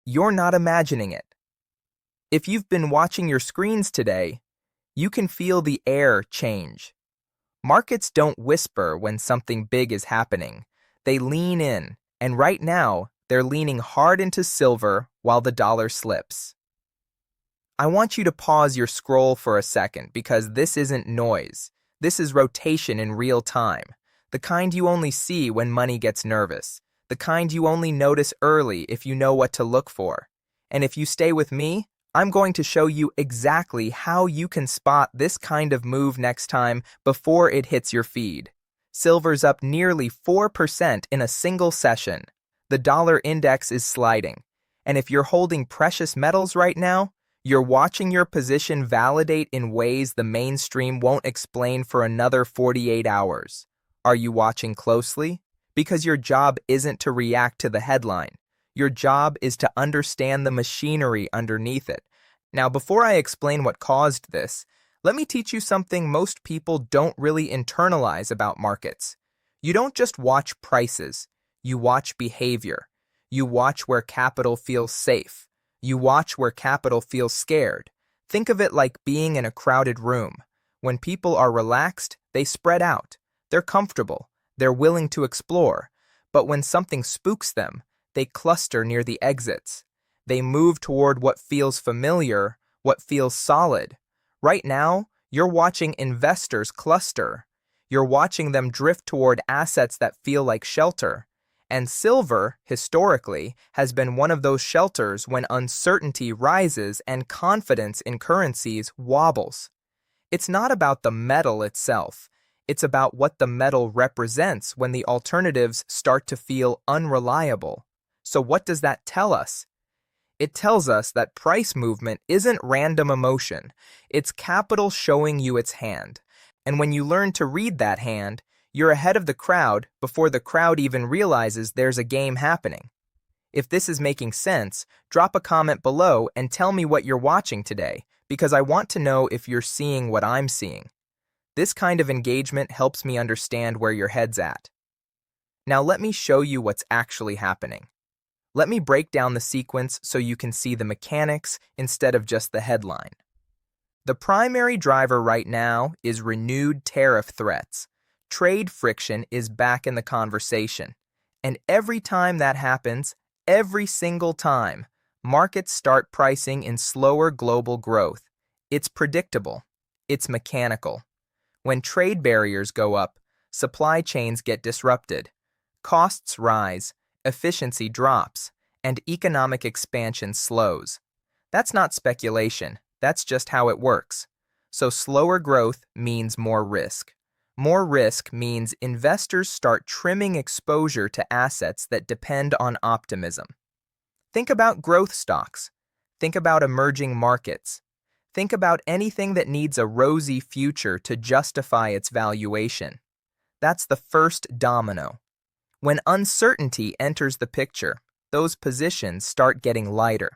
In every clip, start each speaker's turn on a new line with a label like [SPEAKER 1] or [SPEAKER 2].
[SPEAKER 1] You're not imagining it. If you've been watching your screens today, you can feel the air change. Markets don't whisper when something big is happening. They lean in, and right now, they're leaning hard into silver while the dollar slips. I want you to pause your scroll for a second because this isn't noise. This is rotation in real time. The kind you only see when money gets nervous. The kind you only notice early if you know what to look for. And if you stay with me, I'm going to show you exactly how you can spot this kind of move next time before it hits your feed. Silver's up nearly 4% in a single session. The dollar index is sliding. And if you're holding precious metals right now, you're watching your position validate in ways the mainstream won't explain for another 48 hours. Are you watching closely? Because your job isn't to react to the headline. Your job is to understand the machinery underneath it. Now, before I explain what caused this, let me teach you something most people don't really internalize about markets. You don't just watch prices, you watch behavior. You watch where capital feels safe. You watch where capital feels scared. Think of it like being in a crowded room. When people are relaxed, they spread out. They're comfortable. They're willing to explore. But when something spooks them, they cluster near the exits. They move toward what feels familiar, what feels solid. Right now, you're watching investors cluster. You're watching them drift toward assets that feel like shelter. And silver, historically, has been one of those shelters when uncertainty rises and confidence in currencies wobbles. It's not about the metal itself. It's about what the metal represents when the alternatives start to feel unreliable. So what does that tell us? It tells us that price movement isn't random emotion. It's capital showing you its hand. And when you learn to read that hand, you're ahead of the crowd before the crowd even realizes there's a game happening. If this is making sense, drop a comment below and tell me what you're watching today, because I want to know if you're seeing what I'm seeing. This kind of engagement helps me understand where your head's at. Now let me show you what's actually happening. Let me break down the sequence so you can see the mechanics instead of just the headline. The primary driver right now is renewed tariff threats. Trade friction is back in the conversation. And every time that happens, every single time, markets start pricing in slower global growth. It's predictable. It's mechanical. When trade barriers go up, supply chains get disrupted. Costs rise, efficiency drops, and economic expansion slows. That's not speculation. That's just how it works. So slower growth means more risk. More risk means investors start trimming exposure to assets that depend on optimism. Think about growth stocks. Think about emerging markets. Think about anything that needs a rosy future to justify its valuation. That's the first domino. When uncertainty enters the picture, those positions start getting lighter.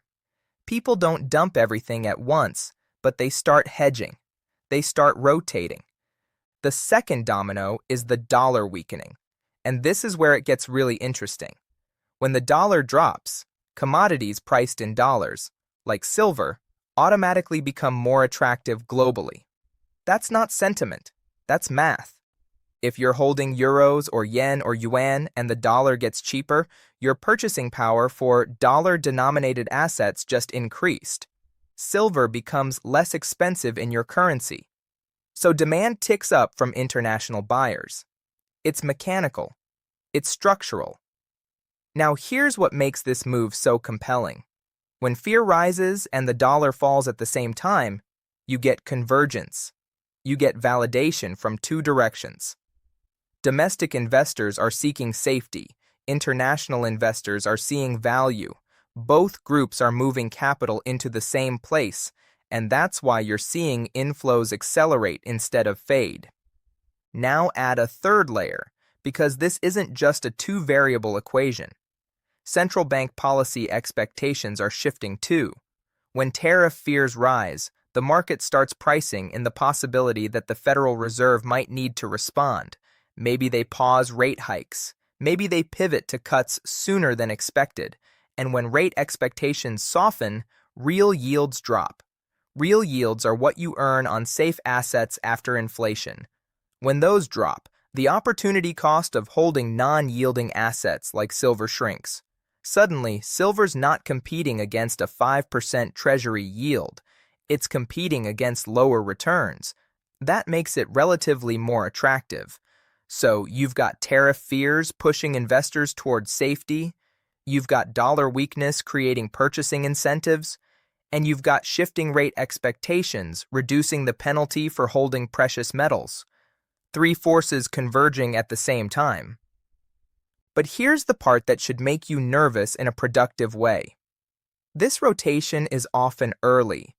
[SPEAKER 1] People don't dump everything at once, but they start hedging. They start rotating. The second domino is the dollar weakening, and this is where it gets really interesting. When the dollar drops, commodities priced in dollars, like silver, automatically become more attractive globally. That's not sentiment, that's math. If you're holding euros or yen or yuan and the dollar gets cheaper, your purchasing power for dollar-denominated assets just increased. Silver becomes less expensive in your currency. So demand ticks up from international buyers. It's mechanical. It's structural. Now here's what makes this move so compelling. When fear rises and the dollar falls at the same time, you get convergence. You get validation from two directions. Domestic investors are seeking safety. International investors are seeing value. Both groups are moving capital into the same place, and that's why you're seeing inflows accelerate instead of fade. Now add a third layer, because this isn't just a two-variable equation. Central bank policy expectations are shifting too. When tariff fears rise, the market starts pricing in the possibility that the Federal Reserve might need to respond. Maybe they pause rate hikes. Maybe they pivot to cuts sooner than expected. And when rate expectations soften, real yields drop. Real yields are what you earn on safe assets after inflation. When those drop, the opportunity cost of holding non-yielding assets like silver shrinks. Suddenly, silver's not competing against a 5% treasury yield. It's competing against lower returns. That makes it relatively more attractive. So you've got tariff fears pushing investors towards safety, you've got dollar weakness creating purchasing incentives, and you've got shifting rate expectations reducing the penalty for holding precious metals. Three forces converging at the same time. But here's the part that should make you nervous in a productive way. This rotation is often early.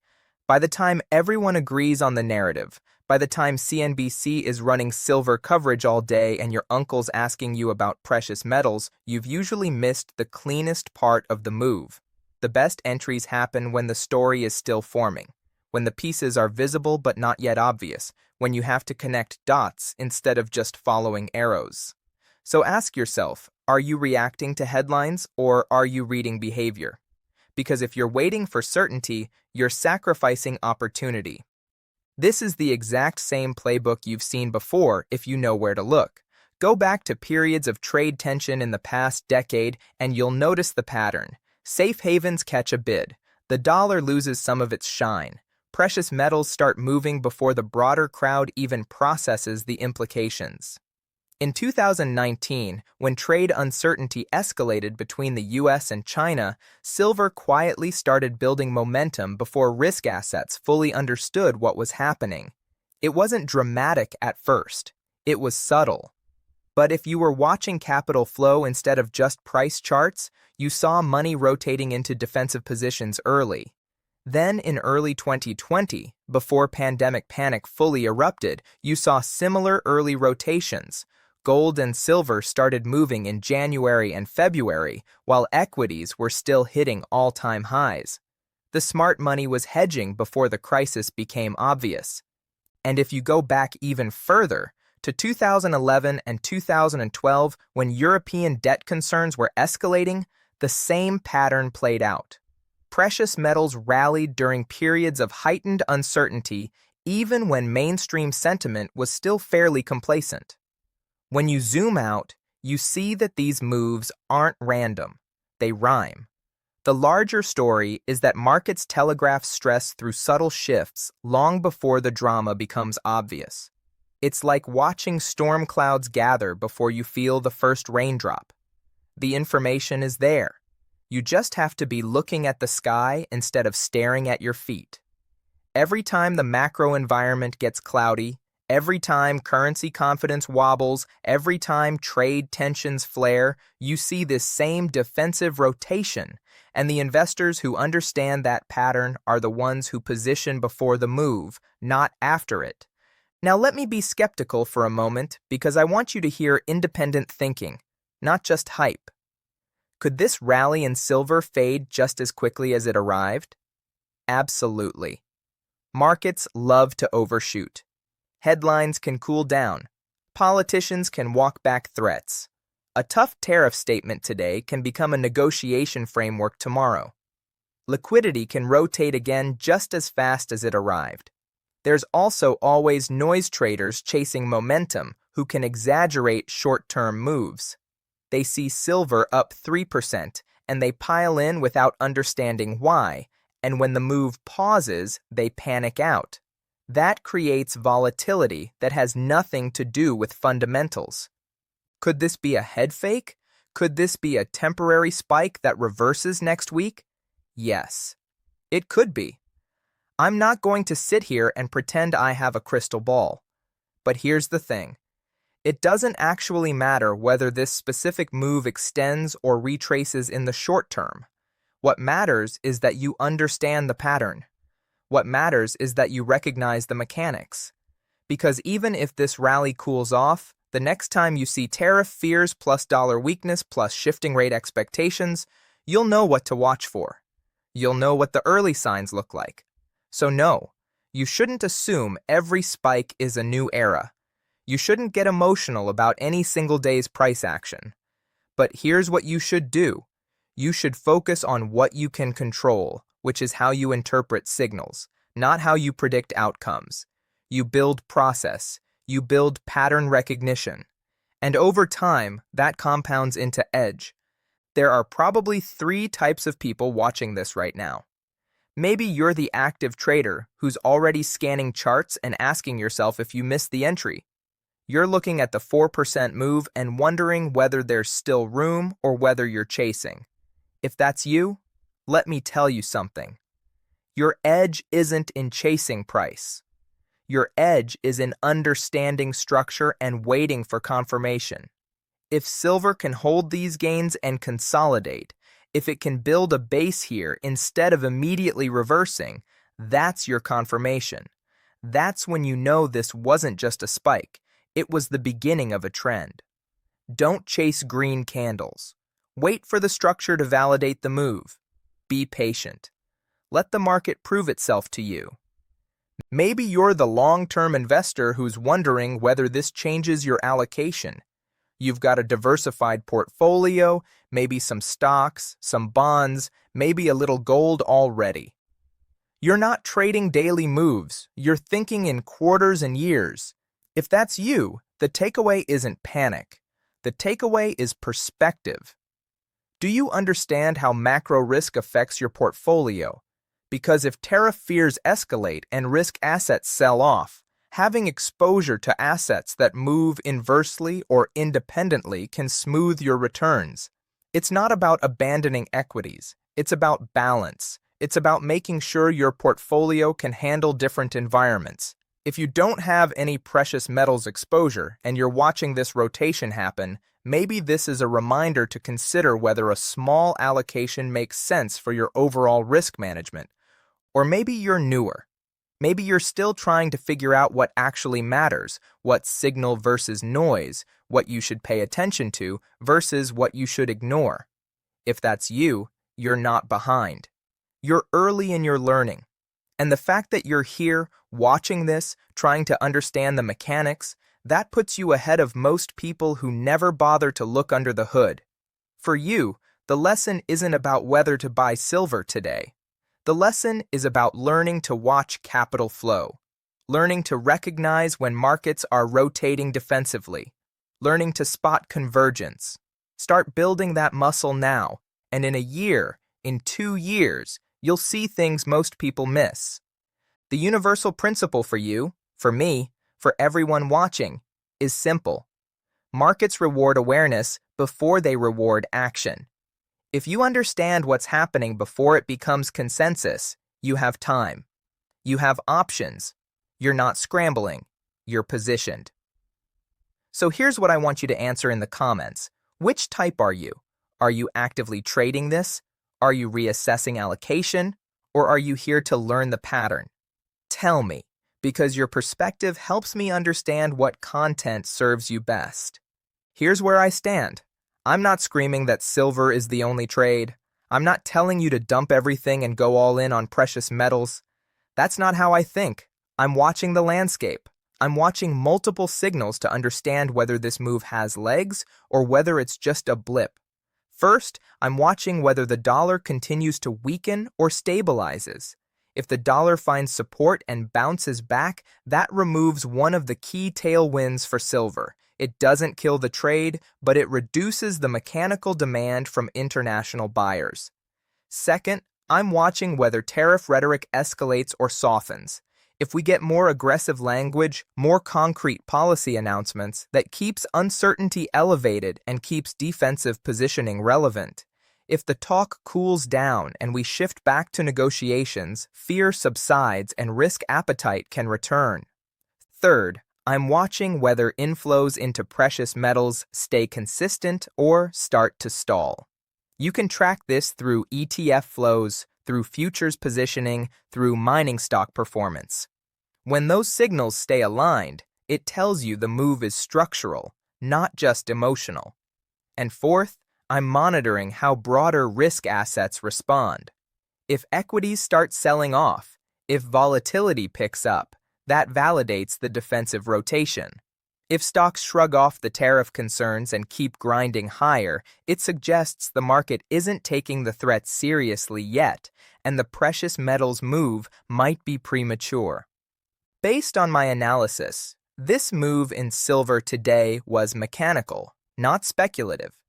[SPEAKER 1] By the time everyone agrees on the narrative, by the time CNBC is running silver coverage all day and your uncle's asking you about precious metals, you've usually missed the cleanest part of the move. The best entries happen when the story is still forming, when the pieces are visible but not yet obvious, when you have to connect dots instead of just following arrows. So ask yourself, are you reacting to headlines or are you reading behavior? Because if you're waiting for certainty, you're sacrificing opportunity. This is the exact same playbook you've seen before if you know where to look. Go back to periods of trade tension in the past decade and you'll notice the pattern. Safe havens catch a bid. The dollar loses some of its shine. Precious metals start moving before the broader crowd even processes the implications. In 2019, when trade uncertainty escalated between the US and China, silver quietly started building momentum before risk assets fully understood what was happening. It wasn't dramatic at first. It was subtle. But if you were watching capital flow instead of just price charts, you saw money rotating into defensive positions early. Then in early 2020, before pandemic panic fully erupted, you saw similar early rotations. Gold and silver started moving in January and February, while equities were still hitting all-time highs. The smart money was hedging before the crisis became obvious. And if you go back even further, to 2011 and 2012, when European debt concerns were escalating, the same pattern played out. Precious metals rallied during periods of heightened uncertainty, even when mainstream sentiment was still fairly complacent. When you zoom out, you see that these moves aren't random. They rhyme. The larger story is that markets telegraph stress through subtle shifts long before the drama becomes obvious. It's like watching storm clouds gather before you feel the first raindrop. The information is there. You just have to be looking at the sky instead of staring at your feet. Every time the macro environment gets cloudy, every time currency confidence wobbles, every time trade tensions flare, you see this same defensive rotation, and the investors who understand that pattern are the ones who position before the move, not after it. Now let me be skeptical for a moment because I want you to hear independent thinking, not just hype. Could this rally in silver fade just as quickly as it arrived? Absolutely. Markets love to overshoot. Headlines can cool down. Politicians can walk back threats. A tough tariff statement today can become a negotiation framework tomorrow. Liquidity can rotate again just as fast as it arrived. There's also always noise traders chasing momentum who can exaggerate short-term moves. They see silver up 3% and they pile in without understanding why, and when the move pauses, they panic out. That creates volatility that has nothing to do with fundamentals. Could this be a head fake? Could this be a temporary spike that reverses next week? Yes, it could be. I'm not going to sit here and pretend I have a crystal ball. But here's the thing. It doesn't actually matter whether this specific move extends or retraces in the short term. What matters is that you understand the pattern. What matters is that you recognize the mechanics. Because even if this rally cools off, the next time you see tariff fears plus dollar weakness plus shifting rate expectations, you'll know what to watch for. You'll know what the early signs look like. So no, you shouldn't assume every spike is a new era. You shouldn't get emotional about any single day's price action. But here's what you should do. You should focus on what you can control, which is how you interpret signals, not how you predict outcomes. You build process, you build pattern recognition, and over time, that compounds into edge. There are probably three types of people watching this right now. Maybe you're the active trader who's already scanning charts and asking yourself if you missed the entry. You're looking at the 4% move and wondering whether there's still room or whether you're chasing. If that's you, let me tell you something. Your edge isn't in chasing price. Your edge is in understanding structure and waiting for confirmation. If silver can hold these gains and consolidate, if it can build a base here instead of immediately reversing, that's your confirmation. That's when you know this wasn't just a spike, it was the beginning of a trend. Don't chase green candles. Wait for the structure to validate the move. Be patient. Let the market prove itself to you. Maybe you're the long-term investor who's wondering whether this changes your allocation. You've got a diversified portfolio, maybe some stocks, some bonds, maybe a little gold already. You're not trading daily moves, you're thinking in quarters and years. If that's you, the takeaway isn't panic. The takeaway is perspective. Do you understand how macro risk affects your portfolio? Because if tariff fears escalate and risk assets sell off, having exposure to assets that move inversely or independently can smooth your returns. It's not about abandoning equities. It's about balance. It's about making sure your portfolio can handle different environments. If you don't have any precious metals exposure and you're watching this rotation happen, maybe this is a reminder to consider whether a small allocation makes sense for your overall risk management. Or maybe you're newer. Maybe you're still trying to figure out what actually matters, what signal versus noise, what you should pay attention to versus what you should ignore. If that's you, you're not behind. You're early in your learning. And the fact that you're here, watching this, trying to understand the mechanics, that puts you ahead of most people who never bother to look under the hood. For you, the lesson isn't about whether to buy silver today. The lesson is about learning to watch capital flow, learning to recognize when markets are rotating defensively, learning to spot convergence. Start building that muscle now, and in a year, in 2 years, you'll see things most people miss. The universal principle for you, for me, for everyone watching, is simple. Markets reward awareness before they reward action. If you understand what's happening before it becomes consensus, you have time. You have options. You're not scrambling. You're positioned. So here's what I want you to answer in the comments. Which type are you? Are you actively trading this? Are you reassessing allocation? Or are you here to learn the pattern? Tell me, because your perspective helps me understand what content serves you best. Here's where I stand. I'm not screaming that silver is the only trade. I'm not telling you to dump everything and go all in on precious metals. That's not how I think. I'm watching the landscape. I'm watching multiple signals to understand whether this move has legs or whether it's just a blip. First, I'm watching whether the dollar continues to weaken or stabilizes. If the dollar finds support and bounces back, that removes one of the key tailwinds for silver. It doesn't kill the trade, but it reduces the mechanical demand from international buyers. Second, I'm watching whether tariff rhetoric escalates or softens. If we get more aggressive language, more concrete policy announcements that keeps uncertainty elevated and keeps defensive positioning relevant. If the talk cools down and we shift back to negotiations, fear subsides and risk appetite can return. Third, I'm watching whether inflows into precious metals stay consistent or start to stall. You can track this through ETF flows, through futures positioning, through mining stock performance. When those signals stay aligned, it tells you the move is structural, not just emotional. And fourth, I'm monitoring how broader risk assets respond. If equities start selling off, if volatility picks up, that validates the defensive rotation. If stocks shrug off the tariff concerns and keep grinding higher, it suggests the market isn't taking the threat seriously yet, and the precious metals move might be premature. Based on my analysis, this move in silver today was mechanical, not speculative.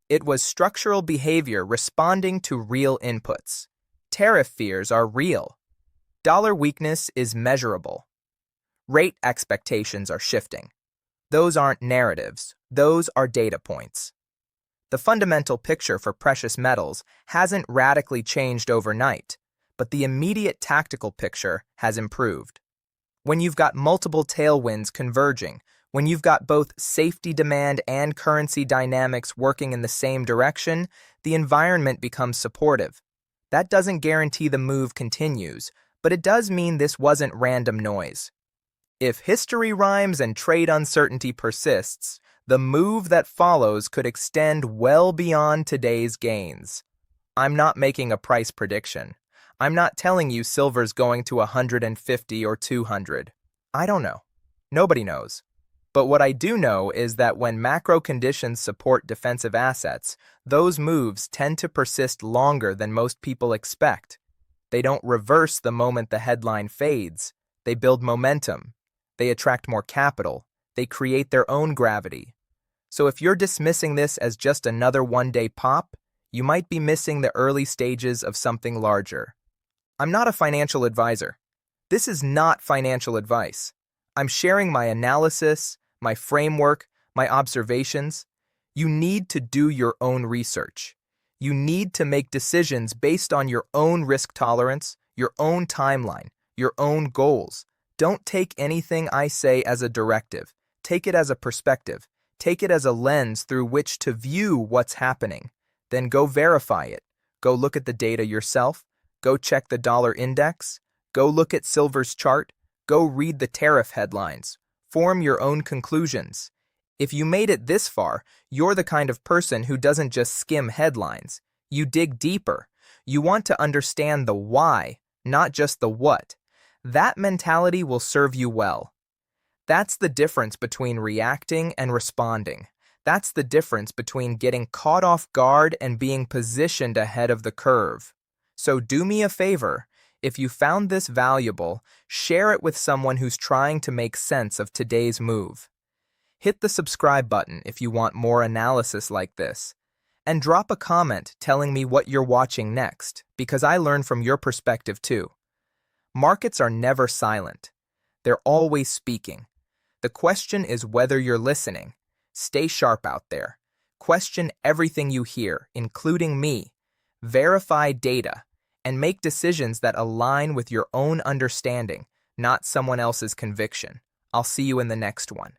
[SPEAKER 1] It was structural behavior responding to real inputs. Tariff fears are real. Dollar weakness is measurable. Rate expectations are shifting. Those aren't narratives, those are data points. The fundamental picture for precious metals hasn't radically changed overnight, but the immediate tactical picture has improved. When you've got multiple tailwinds converging, when you've got both safety demand and currency dynamics working in the same direction, the environment becomes supportive. That doesn't guarantee the move continues, but it does mean this wasn't random noise. If history rhymes and trade uncertainty persists, the move that follows could extend well beyond today's gains. I'm not making a price prediction. I'm not telling you silver's going to 150 or 200. I don't know. Nobody knows. But what I do know is that when macro conditions support defensive assets, those moves tend to persist longer than most people expect. They don't reverse the moment the headline fades. They build momentum. They attract more capital. They create their own gravity. So if you're dismissing this as just another one-day pop, you might be missing the early stages of something larger. I'm not a financial advisor. This is not financial advice. I'm sharing my analysis, my framework, my observations. You need to do your own research. You need to make decisions based on your own risk tolerance, your own timeline, your own goals. Don't take anything I say as a directive. Take it as a perspective. Take it as a lens through which to view what's happening. Then go verify it. Go look at the data yourself. Go check the dollar index. Go look at silver's chart. Go read the tariff headlines. Form your own conclusions. If you made it this far, you're the kind of person who doesn't just skim headlines. You dig deeper. You want to understand the why, not just the what. That mentality will serve you well. That's the difference between reacting and responding. That's the difference between getting caught off guard and being positioned ahead of the curve. So do me a favor. If you found this valuable, share it with someone who's trying to make sense of today's move. Hit the subscribe button if you want more analysis like this. And drop a comment telling me what you're watching next, because I learn from your perspective too. Markets are never silent. They're always speaking. The question is whether you're listening. Stay sharp out there. Question everything you hear, including me. Verify data, and make decisions that align with your own understanding, not someone else's conviction. I'll see you in the next one.